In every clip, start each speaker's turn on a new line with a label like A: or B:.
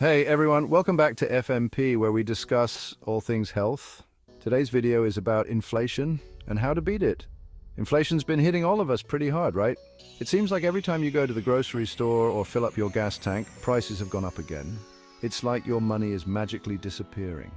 A: Hey everyone, welcome back to FMP where we discuss all things health. Today's video is about inflation and how to beat it. Inflation's been hitting all of us pretty hard, right? It seems like every time you go to the grocery store or fill up your gas tank, prices have gone up again. It's like your money is magically disappearing.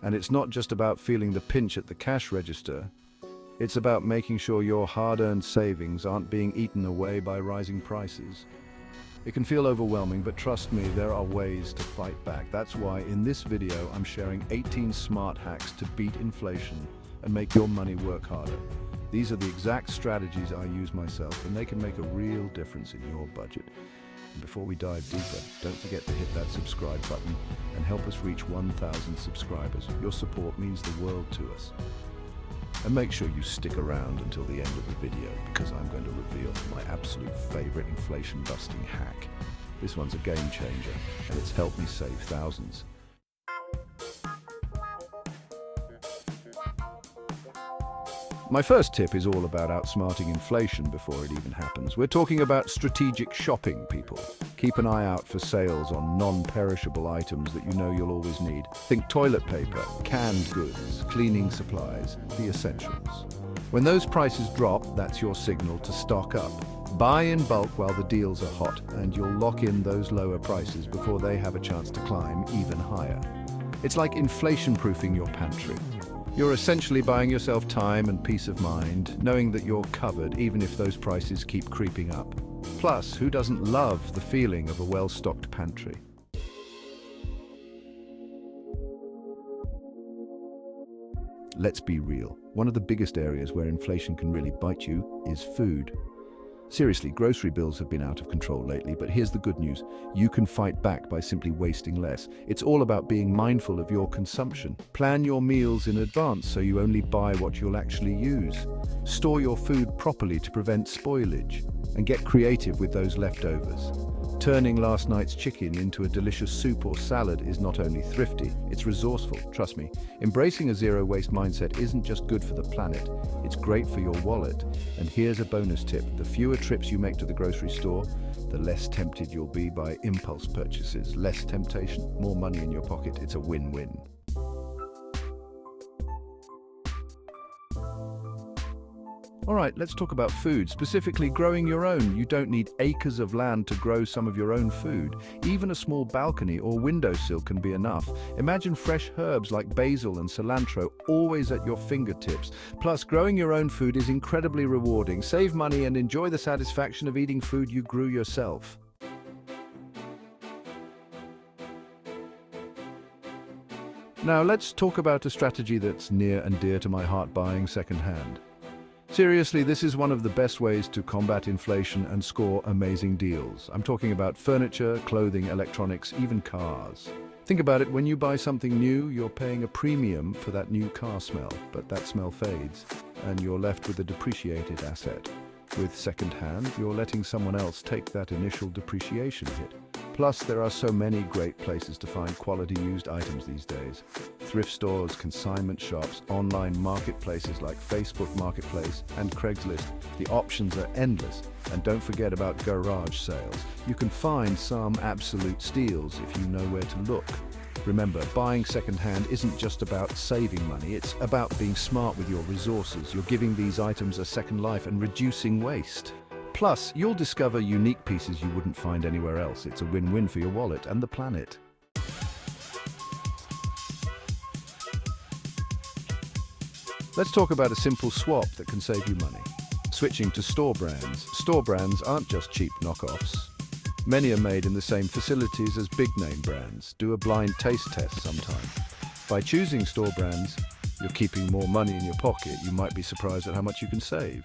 A: And it's not just about feeling the pinch at the cash register. It's about making sure your hard-earned savings aren't being eaten away by rising prices. It can feel overwhelming, but trust me, there are ways to fight back. That's why in this video, I'm sharing 18 smart hacks to beat inflation and make your money work harder. These are the exact strategies I use myself, and they can make a real difference in your budget. And before we dive deeper, don't forget to hit that subscribe button and help us reach 1,000 subscribers. Your support means the world to us. And make sure you stick around until the end of the video because I'm going to reveal my absolute favorite inflation-busting hack. This one's a game changer and it's helped me save thousands. My first tip is all about outsmarting inflation before it even happens. We're talking about strategic shopping, people. Keep an eye out for sales on non-perishable items that you know you'll always need. Think toilet paper, canned goods, cleaning supplies, the essentials. When those prices drop, that's your signal to stock up. Buy in bulk while the deals are hot, and you'll lock in those lower prices before they have a chance to climb even higher. It's like inflation-proofing your pantry. You're essentially buying yourself time and peace of mind, knowing that you're covered even if those prices keep creeping up. Plus, who doesn't love the feeling of a well-stocked pantry? Let's be real. One of the biggest areas where inflation can really bite you is food. Seriously, grocery bills have been out of control lately, but here's the good news. You can fight back by simply wasting less. It's all about being mindful of your consumption. Plan your meals in advance so you only buy what you'll actually use. Store your food properly to prevent spoilage, and get creative with those leftovers. Turning last night's chicken into a delicious soup or salad is not only thrifty, it's resourceful, trust me. Embracing a zero-waste mindset isn't just good for the planet, it's great for your wallet. And here's a bonus tip. The fewer trips you make to the grocery store, the less tempted you'll be by impulse purchases. Less temptation, more money in your pocket. It's a win-win. All right, let's talk about food, specifically growing your own. You don't need acres of land to grow some of your own food. Even a small balcony or windowsill can be enough. Imagine fresh herbs like basil and cilantro always at your fingertips. Plus, growing your own food is incredibly rewarding. Save money and enjoy the satisfaction of eating food you grew yourself. Now, let's talk about a strategy that's near and dear to my heart: buying secondhand. Seriously, this is one of the best ways to combat inflation and score amazing deals. I'm talking about furniture, clothing, electronics, even cars. Think about it, when you buy something new, you're paying a premium for that new car smell, but that smell fades, and you're left with a depreciated asset. With second-hand, you're letting someone else take that initial depreciation hit. Plus, there are so many great places to find quality used items these days. Thrift stores, consignment shops, online marketplaces like Facebook Marketplace and Craigslist. The options are endless. And don't forget about garage sales. You can find some absolute steals if you know where to look. Remember, buying secondhand isn't just about saving money, it's about being smart with your resources. You're giving these items a second life and reducing waste. Plus, you'll discover unique pieces you wouldn't find anywhere else. It's a win-win for your wallet and the planet. Let's talk about a simple swap that can save you money. Switching to store brands. Store brands aren't just cheap knockoffs. Many are made in the same facilities as big-name brands. Do a blind taste test sometime. By choosing store brands, you're keeping more money in your pocket. You might be surprised at how much you can save.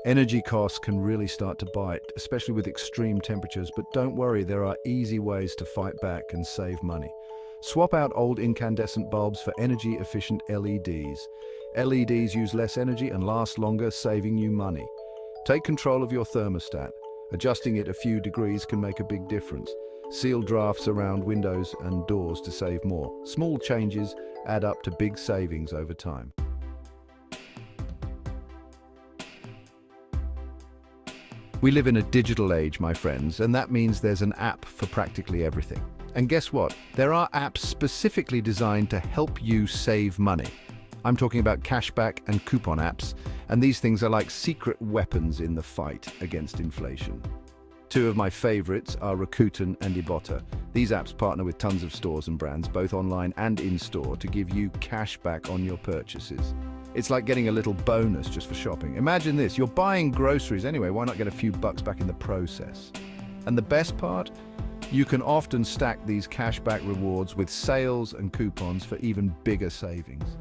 A: Energy costs can really start to bite, especially with extreme temperatures, but don't worry, there are easy ways to fight back and save money. Swap out old incandescent bulbs for energy-efficient LEDs. LEDs use less energy and last longer, saving you money. Take control of your thermostat. Adjusting it a few degrees can make a big difference. Seal drafts around windows and doors to save more. Small changes add up to big savings over time. We live in a digital age, my friends, and that means there's an app for practically everything. And guess what? There are apps specifically designed to help you save money. I'm talking about cashback and coupon apps, and these things are like secret weapons in the fight against inflation. Two of my favorites are Rakuten and Ibotta. These apps partner with tons of stores and brands, both online and in-store, to give you cash back on your purchases. It's like getting a little bonus just for shopping. Imagine this, you're buying groceries anyway, why not get a few bucks back in the process? And the best part? You can often stack these cashback rewards with sales and coupons for even bigger savings.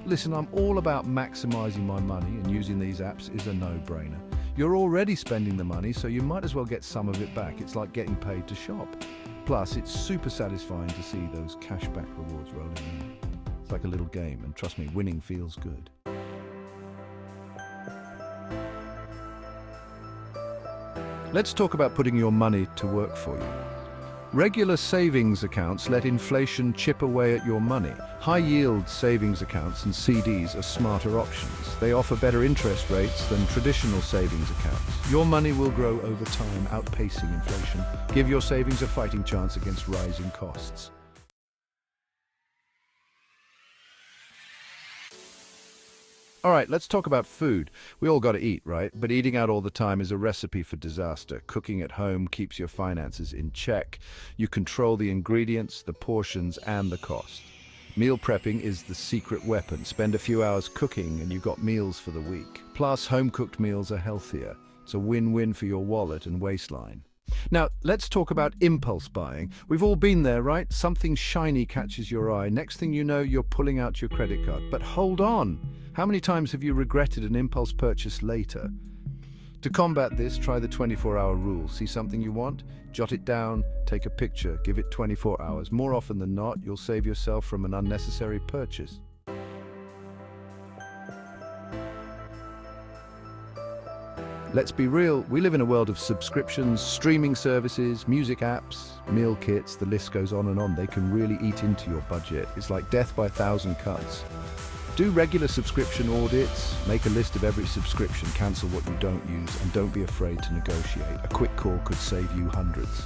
A: Listen, I'm all about maximizing my money, and using these apps is a no-brainer. You're already spending the money, so you might as well get some of it back. It's like getting paid to shop. Plus, it's super satisfying to see those cashback rewards rolling in. It's like a little game, and trust me, winning feels good. Let's talk about putting your money to work for you. Regular savings accounts let inflation chip away at your money. High-yield savings accounts and CDs are smarter options. They offer better interest rates than traditional savings accounts. Your money will grow over time, outpacing inflation. Give your savings a fighting chance against rising costs. All right, let's talk about food. We all got to eat, right? But eating out all the time is a recipe for disaster. Cooking at home keeps your finances in check. You control the ingredients, the portions, and the cost. Meal prepping is the secret weapon. Spend a few hours cooking and you've got meals for the week. Plus, home-cooked meals are healthier. It's a win-win for your wallet and waistline. Now, let's talk about impulse buying. We've all been there, right? Something shiny catches your eye. Next thing you know, you're pulling out your credit card. But hold on. How many times have you regretted an impulse purchase later? To combat this, try the 24-hour rule. See something you want? Jot it down, take a picture, give it 24 hours. More often than not, you'll save yourself from an unnecessary purchase. Let's be real, we live in a world of subscriptions, streaming services, music apps, meal kits, the list goes on and on. They can really eat into your budget. It's like death by a thousand cuts. Do regular subscription audits, make a list of every subscription, cancel what you don't use, and don't be afraid to negotiate. A quick call could save you hundreds.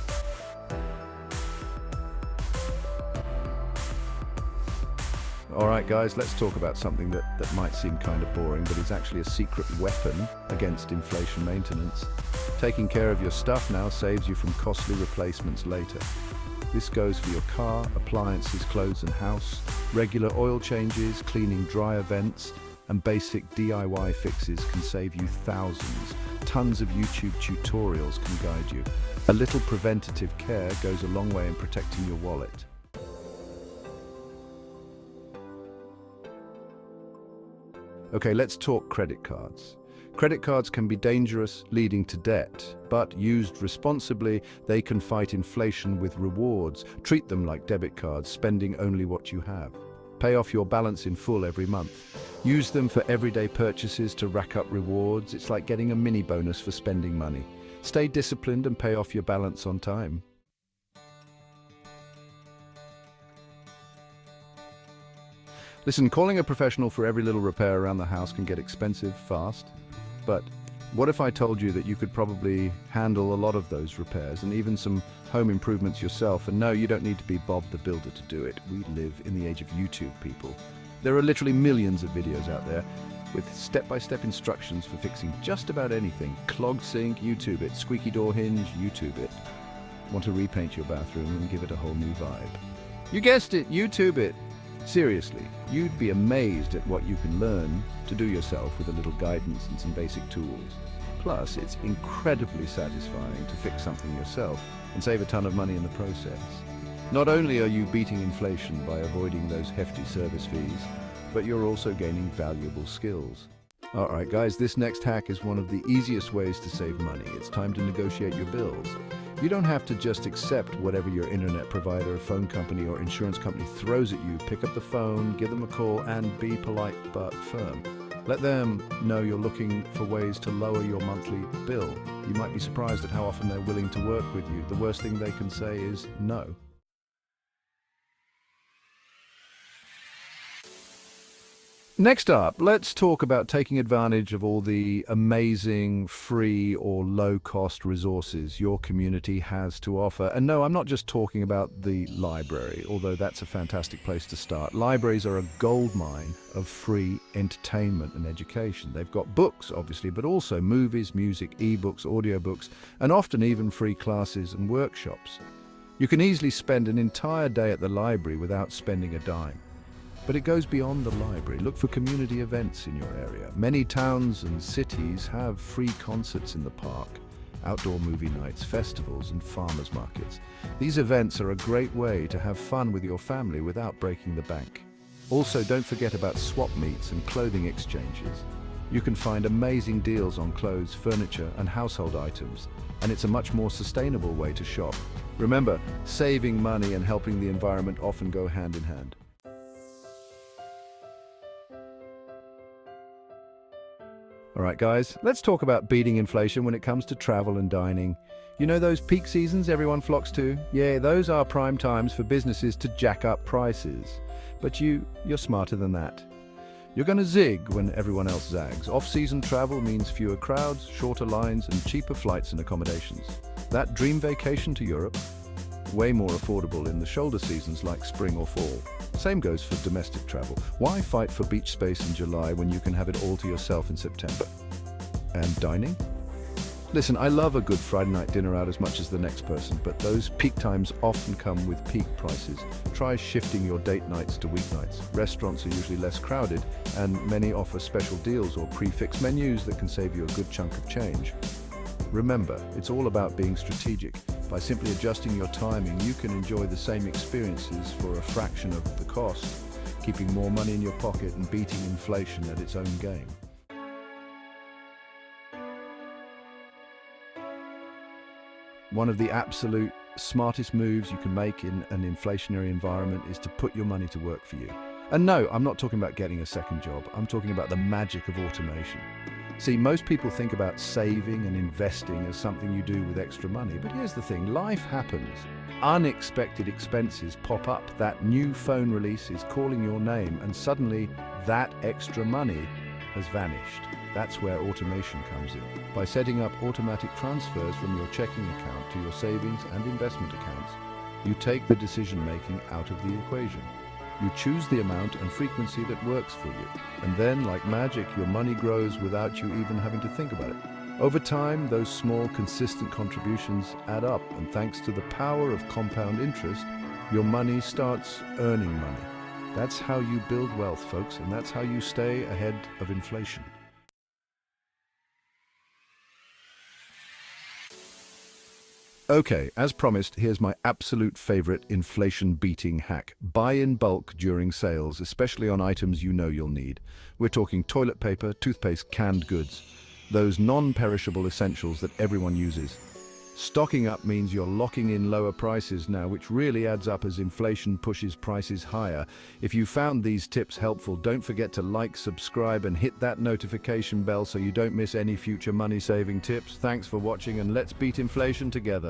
A: All right, guys, let's talk about something that might seem kind of boring, but is actually a secret weapon against inflation maintenance. Taking care of your stuff now saves you from costly replacements later. This goes for your car, appliances, clothes and house, regular oil changes, cleaning dryer vents, and basic DIY fixes can save you thousands. Tons of YouTube tutorials can guide you. A little preventative care goes a long way in protecting your wallet. Okay, let's talk credit cards. Credit cards can be dangerous, leading to debt, but used responsibly, they can fight inflation with rewards. Treat them like debit cards, spending only what you have. Pay off your balance in full every month. Use them for everyday purchases to rack up rewards. It's like getting a mini bonus for spending money. Stay disciplined and pay off your balance on time. Listen, calling a professional for every little repair around the house can get expensive fast. But what if I told you that you could probably handle a lot of those repairs and even some home improvements yourself? And no, you don't need to be Bob the Builder to do it. We live in the age of YouTube, people. There are literally millions of videos out there with step-by-step instructions for fixing just about anything. Clogged sink, YouTube it. Squeaky door hinge, YouTube it. Want to repaint your bathroom and give it a whole new vibe? You guessed it, YouTube it. Seriously, you'd be amazed at what you can learn to do yourself with a little guidance and some basic tools. Plus, it's incredibly satisfying to fix something yourself and save a ton of money in the process. Not only are you beating inflation by avoiding those hefty service fees, but you're also gaining valuable skills. All right, guys, this next hack is one of the easiest ways to save money. It's time to negotiate your bills. You don't have to just accept whatever your internet provider, phone company, or insurance company throws at you. Pick up the phone, give them a call, and be polite but firm. Let them know you're looking for ways to lower your monthly bill. You might be surprised at how often they're willing to work with you. The worst thing they can say is no. Next up, let's talk about taking advantage of all the amazing free or low-cost resources your community has to offer. And no, I'm not just talking about the library, although that's a fantastic place to start. Libraries are a goldmine of free entertainment and education. They've got books, obviously, but also movies, music, ebooks, audiobooks, and often even free classes and workshops. You can easily spend an entire day at the library without spending a dime. But it goes beyond the library. Look for community events in your area. Many towns and cities have free concerts in the park, outdoor movie nights, festivals, and farmers markets. These events are a great way to have fun with your family without breaking the bank. Also, don't forget about swap meets and clothing exchanges. You can find amazing deals on clothes, furniture, and household items, and it's a much more sustainable way to shop. Remember, saving money and helping the environment often go hand in hand. All right, guys, let's talk about beating inflation when it comes to travel and dining. You know those peak seasons everyone flocks to? Yeah, those are prime times for businesses to jack up prices. But you're smarter than that. You're going to zig when everyone else zags. Off-season travel means fewer crowds, shorter lines, and cheaper flights and accommodations. That dream vacation to Europe? Way more affordable in the shoulder seasons like spring or fall. Same goes for domestic travel. Why fight for beach space in July when you can have it all to yourself in September? And dining? Listen, I love a good Friday night dinner out as much as the next person, but those peak times often come with peak prices. Try shifting your date nights to weeknights. Restaurants are usually less crowded, and many offer special deals or prix-fixe menus that can save you a good chunk of change. Remember, it's all about being strategic. By simply adjusting your timing, you can enjoy the same experiences for a fraction of the cost, keeping more money in your pocket and beating inflation at its own game. One of the absolute smartest moves you can make in an inflationary environment is to put your money to work for you. And no, I'm not talking about getting a second job. I'm talking about the magic of automation. See, most people think about saving and investing as something you do with extra money. But here's the thing, life happens. Unexpected expenses pop up. That new phone release is calling your name, and suddenly that extra money has vanished. That's where automation comes in. By setting up automatic transfers from your checking account to your savings and investment accounts, you take the decision-making out of the equation. You choose the amount and frequency that works for you. And then, like magic, your money grows without you even having to think about it. Over time, those small, consistent contributions add up, and thanks to the power of compound interest, your money starts earning money. That's how you build wealth, folks, and that's how you stay ahead of inflation. Okay, as promised, here's my absolute favorite inflation-beating hack. Buy in bulk during sales, especially on items you know you'll need. We're talking toilet paper, toothpaste, canned goods. Those non-perishable essentials that everyone uses. Stocking up means you're locking in lower prices now, which really adds up as inflation pushes prices higher. If you found these tips helpful, don't forget to like, subscribe, and hit that notification bell so you don't miss any future money-saving tips. Thanks for watching, and let's beat inflation together.